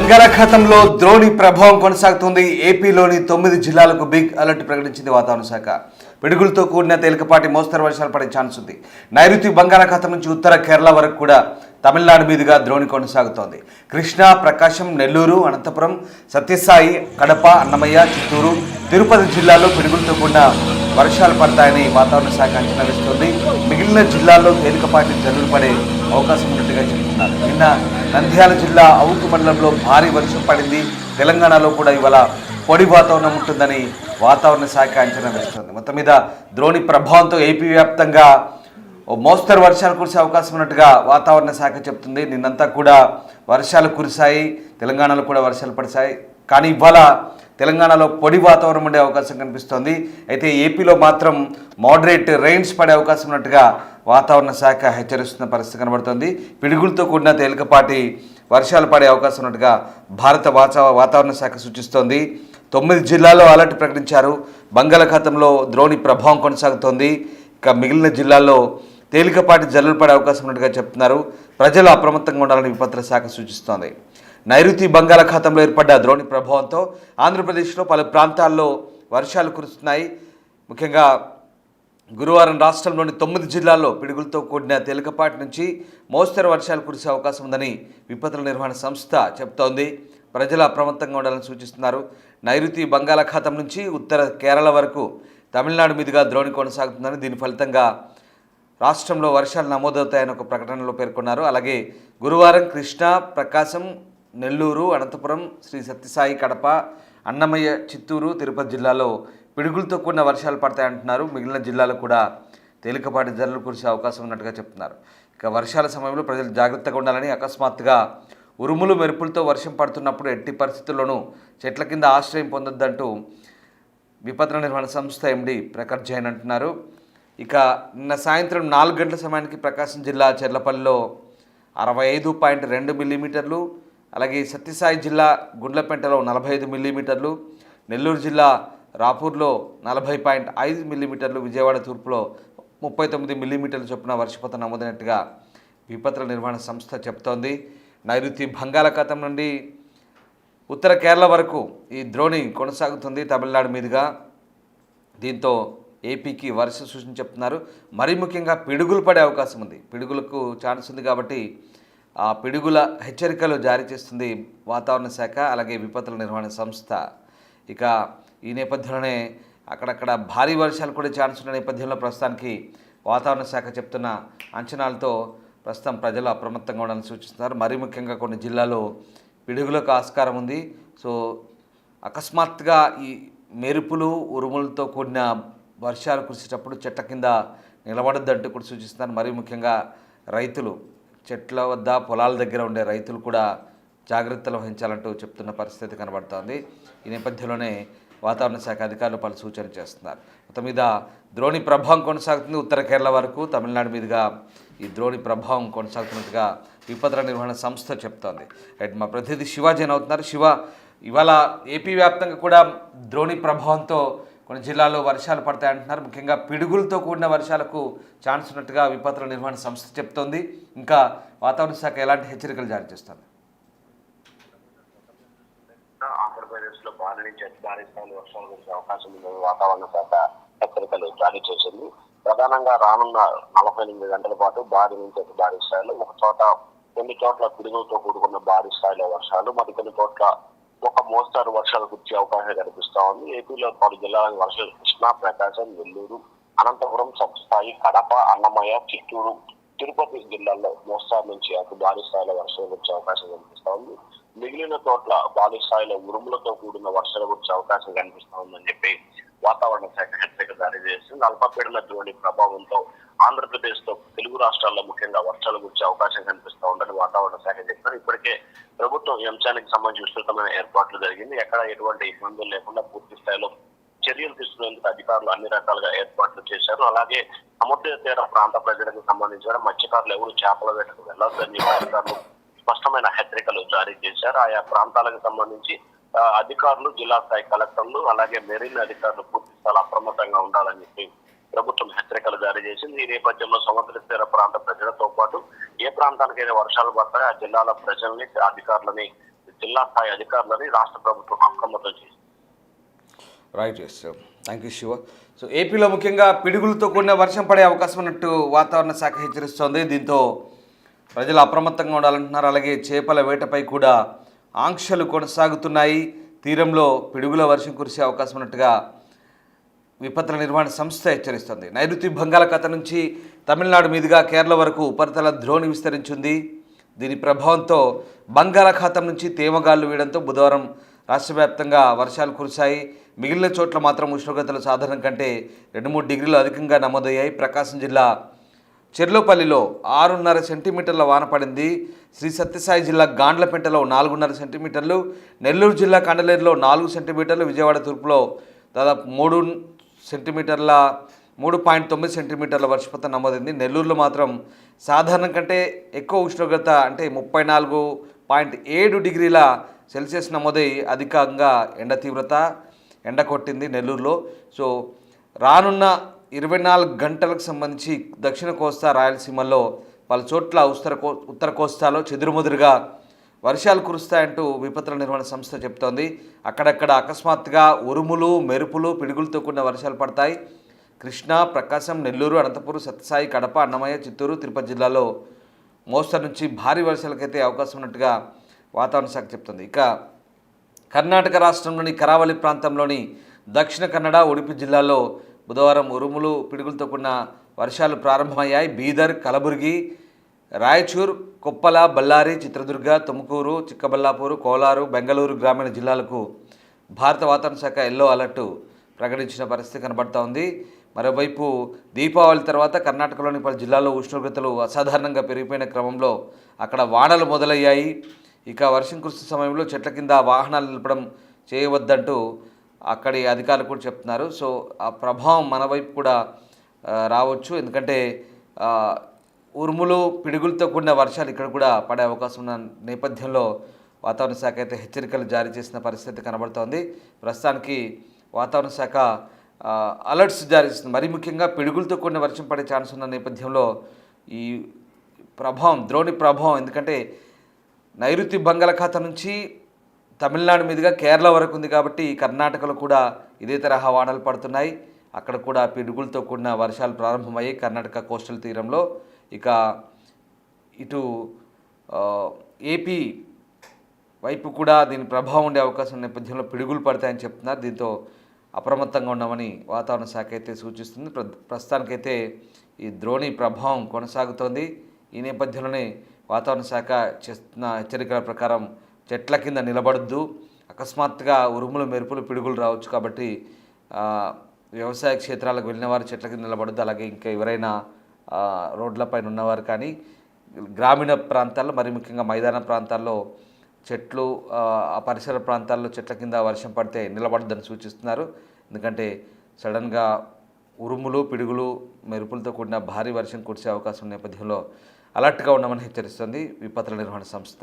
బంగాళాఖాతంలో ద్రోణి ప్రభావం కొనసాగుతుంది. ఏపీలోని 9 జిల్లాలకు బిగ్ అలర్ట్ ప్రకటించింది వాతావరణ శాఖ. పిడుగులతో కూడిన తేలికపాటి మోస్తరు వర్షాలు పడే ఛాన్స్ ఉంది. నైరుతి బంగాళాఖాతం నుంచి ఉత్తర కేరళ వరకు కూడా తమిళనాడు మీదుగా ద్రోణి కొనసాగుతోంది. కృష్ణా, ప్రకాశం, నెల్లూరు, అనంతపురం, సత్యసాయి, కడప, అన్నమయ్య, చిత్తూరు, తిరుపతి జిల్లాల్లో పిడుగులతో కూడిన వర్షాలు పడతాయని వాతావరణ శాఖ అంచనా వేస్తోంది. మిగిలిన జిల్లాల్లో తేలికపాటి జల్లులు పడే అవకాశం ఉన్నట్టుగా చెబుతున్నారు. నిన్న నంద్యాల జిల్లా అవుకు మండలంలో భారీ వర్షం పడింది. తెలంగాణలో కూడా ఇవాళ పొడి వాతావరణం ఉంటుందని వాతావరణ శాఖ అంచనా వేస్తోంది. మొత్తం మీద ద్రోణి ప్రభావంతో ఏపీ వ్యాప్తంగా మోస్తరు వర్షాలు కురిసే అవకాశం ఉన్నట్టుగా వాతావరణ శాఖ చెప్తుంది. నిన్నంతా కూడా వర్షాలు కురిశాయి, తెలంగాణలో కూడా వర్షాలు పడిశాయి. కానీ ఇవాళ తెలంగాణలో పొడి వాతావరణం ఉండే అవకాశం కనిపిస్తోంది. అయితే ఏపీలో మాత్రం మోడరేట్ రెయిన్స్ పడే అవకాశం ఉన్నట్టుగా వాతావరణ శాఖ హెచ్చరిస్తున్న పరిస్థితి కనబడుతోంది. పిడుగులతో కూడిన తేలికపాటి వర్షాలు పడే అవకాశం ఉన్నట్టుగా భారత వాతావరణ శాఖ సూచిస్తోంది. 9 జిల్లాల్లో అలర్ట్ ప్రకటించారు. బంగాళాఖాతంలో ద్రోణి ప్రభావం కొనసాగుతోంది. ఇక మిగిలిన జిల్లాల్లో తేలికపాటి జల్లులు పడే అవకాశం ఉన్నట్టుగా చెప్తున్నారు. ప్రజలు అప్రమత్తంగా ఉండాలని విపత్తుల శాఖ సూచిస్తోంది. నైరుతి బంగాళాఖాతంలో ఏర్పడ్డ ద్రోణి ప్రభావంతో ఆంధ్రప్రదేశ్లో పలు ప్రాంతాల్లో వర్షాలు కురుస్తున్నాయి. ముఖ్యంగా గురువారం రాష్ట్రంలోని 9 జిల్లాల్లో పిడుగులతో కూడిన తేలికపాటి నుంచి మోస్తరు వర్షాలు కురిసే అవకాశం ఉందని విపత్తుల నిర్వహణ సంస్థ చెబుతోంది. ప్రజలు అప్రమత్తంగా ఉండాలని సూచిస్తున్నారు. నైరుతి బంగాళాఖాతం నుంచి ఉత్తర కేరళ వరకు తమిళనాడు మీదుగా ద్రోణి కొనసాగుతుందని, దీని ఫలితంగా రాష్ట్రంలో వర్షాలు నమోదవుతాయని ఒక ప్రకటనలో పేర్కొన్నారు. అలాగే గురువారం కృష్ణా, ప్రకాశం, నెల్లూరు, అనంతపురం, శ్రీ సత్యసాయి, కడప, అన్నమయ్య, చిత్తూరు, తిరుపతి జిల్లాలో పిడుగులతో కూడిన వర్షాలు పడతాయంటున్నారు. మిగిలిన జిల్లాలో కూడా తేలికపాటి జల్లులు కురిసే అవకాశం ఉన్నట్టుగా చెప్తున్నారు. ఇక వర్షాల సమయంలో ప్రజలు జాగ్రత్తగా ఉండాలని, అకస్మాత్తుగా ఉరుములు మెరుపులతో వర్షం పడుతున్నప్పుడు ఎట్టి పరిస్థితుల్లోనూ చెట్ల కింద ఆశ్రయం పొందొద్దంటూ విపత్తుల నిర్వహణ సంస్థ ఎండి ప్రకాష్ జైన్ అంటున్నారు. ఇక నిన్న సాయంత్రం 4 గంటల సమయానికి ప్రకాశం జిల్లా చెర్లపల్లిలో 65.2 మిల్లీమీటర్లు, అలాగే సత్యసాయి జిల్లా గుండ్లపెంటలో 45 మిల్లీమీటర్లు, నెల్లూరు జిల్లా రాపూర్లో 40.5 మిల్లీమీటర్లు, విజయవాడ తూర్పులో 39 మిల్లీమీటర్ల చొప్పున వర్షపాతం నమోదైనట్టుగా విపత్తుల నిర్వహణ సంస్థ చెప్తోంది. నైరుతి బంగాళాఖాతం నుండి ఉత్తర కేరళ వరకు ఈ ద్రోణి కొనసాగుతుంది తమిళనాడు మీదుగా. దీంతో ఏపీకి వర్ష సూచన చెప్తున్నారు. మరీ ముఖ్యంగా పిడుగులు పడే అవకాశం ఉంది. పిడుగులకు ఛాన్స్ ఉంది కాబట్టి ఆ పిడుగుల హెచ్చరికలు జారీ చేస్తుంది వాతావరణ శాఖ, అలాగే విపత్తుల నిర్వహణ సంస్థ. ఇక ఈ నేపథ్యంలోనే అక్కడక్కడ భారీ వర్షాలు కూడా ఛాన్స్ ఉన్న నేపథ్యంలో ప్రస్తుతానికి వాతావరణ శాఖ చెప్తున్న అంచనాలతో ప్రస్తుతం ప్రజలు అప్రమత్తంగా ఉండాలని సూచిస్తున్నారు. మరీ ముఖ్యంగా కొన్ని జిల్లాల్లో పిడుగులకు ఆస్కారం ఉంది. సో అకస్మాత్తుగా ఈ మెరుపులు, ఉరుములతో కూడిన వర్షాలు కురిసేటప్పుడు చెట్ల కింద నిలబడద్దంటూ కూడా సూచిస్తున్నారు. మరీ ముఖ్యంగా రైతులు, చెట్ల వద్ద పొలాల దగ్గర ఉండే రైతులు కూడా జాగ్రత్తలు వహించాలంటూ చెప్తున్న పరిస్థితి కనబడుతోంది. ఈ నేపథ్యంలోనే వాతావరణ శాఖ అధికారులు పలు సూచనలు చేస్తున్నారు. మొత్తం మీద ద్రోణి ప్రభావం కొనసాగుతుంది. ఉత్తర కేరళ వరకు తమిళనాడు మీదుగా ఈ ద్రోణి ప్రభావం కొనసాగుతున్నట్టుగా విపత్తుల నిర్వహణ సంస్థ చెప్తోంది. రైట్, మా ప్రతినిధి శివ జైన్ అవుతున్నారు. శివ, ఇవాళ ఏపీ వ్యాప్తంగా కూడా ద్రోణి ప్రభావంతో కొన్ని జిల్లాల్లో వర్షాలు పడతాయంటున్నారు. ముఖ్యంగా పిడుగులతో కూడిన వర్షాలకు ఛాన్స్ ఉన్నట్టుగా విపత్తుల నిర్వహణ సంస్థ చెప్తోంది. ఇంకా వాతావరణ శాఖ ఎలాంటి హెచ్చరికలు జారీ చేస్తుంది? ఆంధ్రప్రదేశ్ లో భారీ నుంచి అతి భారీ స్థాయి వర్షాలు కురిసే అవకాశం ఉందని వాతావరణ శాఖ హెచ్చరికలు జారీ చేసింది. ప్రధానంగా రానున్న 48 గంటల పాటు భారీ నుంచి అతి భారీ స్థాయిలో కొన్ని చోట్ల పిడుగులతో కూడుకున్న భారీ స్థాయిలో వర్షాలు, మరికొన్ని చోట్ల ఒక మోస్తారు వర్షాలు కురిసే అవకాశం కనిపిస్తా ఉంది. ఏపీలో 3 జిల్లాలకు వర్షాలు కృష్ణా, ప్రకాశం, నెల్లూరు, అనంతపురం, సత్యసాయి, కడప, అన్నమయ్య, చిత్తూరు, తిరుపతి జిల్లాల్లో మోస్తారు నుంచి అతి భారీ స్థాయిలో వర్షాలు కురిసే అవకాశం కనిపిస్తా ఉంది. మిగిలిన చోట్ల భారీ స్థాయిలో ఉరుములతో కూడిన వర్షాలు కురిసే అవకాశం కనిపిస్తా ఉందని చెప్పి వాతావరణ శాఖ హెచ్చరిక జారీ చేస్తుంది. అల్పపీడన ద్రోణి ప్రభావంతో ఆంధ్రప్రదేశ్ తో తెలుగు రాష్ట్రాల్లో ముఖ్యంగా వర్షాలు కురిసే అవకాశం కనిపిస్తా ఉందని వాతావరణ శాఖ చెప్తారు. ఇప్పటికే ప్రభుత్వం ఈ అంశానికి సంబంధించి విస్తృతమైన ఏర్పాట్లు జరిగింది. ఎక్కడ ఎటువంటి ఇబ్బందులు లేకుండా పూర్తి స్థాయిలో చర్యలు తీసుకునేందుకు అధికారులు అన్ని రకాలుగా ఏర్పాట్లు చేశారు. అలాగే సముద్ర తీర ప్రాంత ప్రజలకు సంబంధించిన మత్స్యకారులు ఎవరు చేపల వేటకు వెళ్లొద్దని అధికారులు స్పష్టమైన హెచ్చరికలు జారీ చేశారు. ఆయా ప్రాంతాలకు సంబంధించి అధికారులు, జిల్లా స్థాయి కలెక్టర్లు, అలాగే మెరీన్ అధికారులు పూర్తి స్థాయిలో అప్రమత్తంగా ఉండాలని చెప్పి ప్రభుత్వం హెచ్చరికలు జారీ చేసింది. ఈ నేపథ్యంలో సముద్ర తీర ప్రాంత ప్రజలతో పాటు ఏ ప్రాంతానికైనా వర్షాలు పడతాయో ఆ జిల్లాల ప్రజల్ని, అధికారులని జిల్లా స్థాయి అధికారులని రాష్ట్ర ప్రభుత్వం అప్రమత్తం చేసింది. Right, yes, thank you Shiva. So ఏపీలో ముఖ్యంగా పిడుగులతో కూడిన వర్షం పడే అవకాశం ఉన్నట్టు వాతావరణ శాఖ హెచ్చరిస్తోంది. దీంతో ప్రజలు అప్రమత్తంగా ఉండాలంటున్నారు. అలాగే చేపల వేటపై కూడా ఆంక్షలు కొనసాగుతున్నాయి. తీరంలో పిడుగుల వర్షం కురిసే అవకాశం ఉన్నట్టుగా విపత్తుల నిర్వహణ సంస్థ హెచ్చరిస్తోంది. నైరుతి బంగాళాఖాతం నుంచి తమిళనాడు మీదుగా కేరళ వరకు ఉపరితల ద్రోణి విస్తరించింది. దీని ప్రభావంతో బంగాళాఖాతం నుంచి తేమగాళ్లు వీయడంతో బుధవారం రాష్ట్ర వ్యాప్తంగా వర్షాలు కురిశాయి. మిగిలిన చోట్ల మాత్రం ఉష్ణోగ్రతలు సాధారణం కంటే 2-3 డిగ్రీలు అధికంగా నమోదయ్యాయి. ప్రకాశం జిల్లా చెర్లోపల్లిలో 6.5 సెంటీమీటర్ల వాన పడింది. శ్రీ సత్యసాయి జిల్లా గాండ్లపెంటలో 4.5 సెంటీమీటర్లు, నెల్లూరు జిల్లా కండలేరులో 4 సెంటీమీటర్లు, విజయవాడ తూర్పులో దాదాపు 3.9 సెంటీమీటర్ల వర్షపాతం నమోదైంది. నెల్లూరులో మాత్రం సాధారణం కంటే ఎక్కువ ఉష్ణోగ్రత అంటే 34.7 డిగ్రీల సెల్సియస్ నమోదై అధికంగా ఎండ కొట్టింది నెల్లూరులో. సో రానున్న 24 గంటలకు సంబంధించి దక్షిణ కోస్తా రాయలసీమల్లో పలు చోట్ల ఉత్తర కోస్తాలో చెదురుమదురుగా వర్షాలు కురుస్తాయంటూ విపత్తుల నిర్వహణ సంస్థ చెప్తోంది. అక్కడక్కడ అకస్మాత్తుగా ఉరుములు, మెరుపులు, పిడుగులతో కూడిన వర్షాలు పడతాయి. కృష్ణా, ప్రకాశం, నెల్లూరు, అనంతపురం, సత్యసాయి, కడప, అన్నమయ్య, చిత్తూరు, తిరుపతి జిల్లాలో మోస్తరు నుంచి భారీ వర్షాలకైతే అవకాశం ఉన్నట్టుగా వాతావరణ శాఖ చెప్తుంది. ఇక కర్ణాటక రాష్ట్రంలోని కరావలి ప్రాంతంలోని దక్షిణ కన్నడ, ఉడుపి జిల్లాల్లో బుధవారం ఉరుములు, పిడుగులతో కూడిన వర్షాలు ప్రారంభమయ్యాయి. బీదర్, కలబుర్గి, రాయచూర్, కొప్పల, బళ్ళారి, చిత్రదుర్గ, తుముకూరు, చిక్కబల్లాపూర్, కోలారు, బెంగళూరు గ్రామీణ జిల్లాలకు భారత వాతావరణ శాఖ ఎల్లో అలర్టు ప్రకటించిన పరిస్థితి కనబడుతూ ఉంది. మరోవైపు దీపావళి తర్వాత కర్ణాటకలోని పలు జిల్లాల్లో ఉష్ణోగ్రతలు అసాధారణంగా పెరిగిపోయిన క్రమంలో అక్కడ వానలు మొదలయ్యాయి. ఇక వర్షం కురుస్తున్న సమయంలో చెట్ల కింద వాహనాలు నిలపడం చేయవద్దంటూ అక్కడి అధికారులు కూడా చెప్తున్నారు. సో ఆ ప్రభావం మన వైపు కూడా రావచ్చు. ఎందుకంటే ఉరుములు, పిడుగులతో కూడిన వర్షాలు ఇక్కడ కూడా పడే అవకాశం ఉన్న నేపథ్యంలో వాతావరణ శాఖ అయితే హెచ్చరికలు జారీ చేసిన పరిస్థితి కనబడుతోంది. ప్రస్తుతానికి వాతావరణ శాఖ అలర్ట్స్ జారీ చేస్తుంది. మరీ ముఖ్యంగా పిడుగులతో కూడిన వర్షం పడే ఛాన్స్ ఉన్న నేపథ్యంలో ఈ ద్రోణి ప్రభావం, ఎందుకంటే నైరుతి బంగాళాఖాతం నుంచి తమిళనాడు మీదుగా కేరళ వరకు ఉంది కాబట్టి కర్ణాటకలో కూడా ఇదే తరహా వానలు పడుతున్నాయి. అక్కడ కూడా పిడుగులతో కూడిన వర్షాలు ప్రారంభమయ్యాయి కర్ణాటక కోస్టల్ తీరంలో. ఇక ఇటు ఏపీ వైపు కూడా దీని ప్రభావం ఉండే అవకాశం నేపథ్యంలో పిడుగులు పడతాయని చెప్తున్నారు. దీంతో అప్రమత్తంగా ఉండమని వాతావరణ శాఖ అయితే సూచిస్తుంది. ప్రస్తుతానికైతే ఈ ద్రోణి ప్రభావం కొనసాగుతోంది. ఈ నేపథ్యంలోనే వాతావరణ శాఖ చేస్తున్న హెచ్చరికల ప్రకారం చెట్ల కింద నిలబడద్దు, అకస్మాత్తుగా ఉరుములు, మెరుపులు, పిడుగులు రావచ్చు కాబట్టి వ్యవసాయ క్షేత్రాలకు వెళ్ళిన వారు చెట్ల కింద నిలబడద్దు. అలాగే ఇంకా ఎవరైనా రోడ్లపైన ఉన్నవారు కానీ గ్రామీణ ప్రాంతాల్లో, మరి ముఖ్యంగా మైదాన ప్రాంతాల్లో చెట్లు, ఆ పరిసర ప్రాంతాల్లో చెట్ల కింద వర్షం పడితే నిలబడద్దని సూచిస్తున్నారు. ఎందుకంటే సడన్గా ఉరుములు, పిడుగులు, మెరుపులతో కూడిన భారీ వర్షం కురిసే అవకాశం నేపథ్యంలో అలర్ట్గా ఉండమని హెచ్చరిస్తుంది విపత్తుల నిర్వహణ సంస్థ.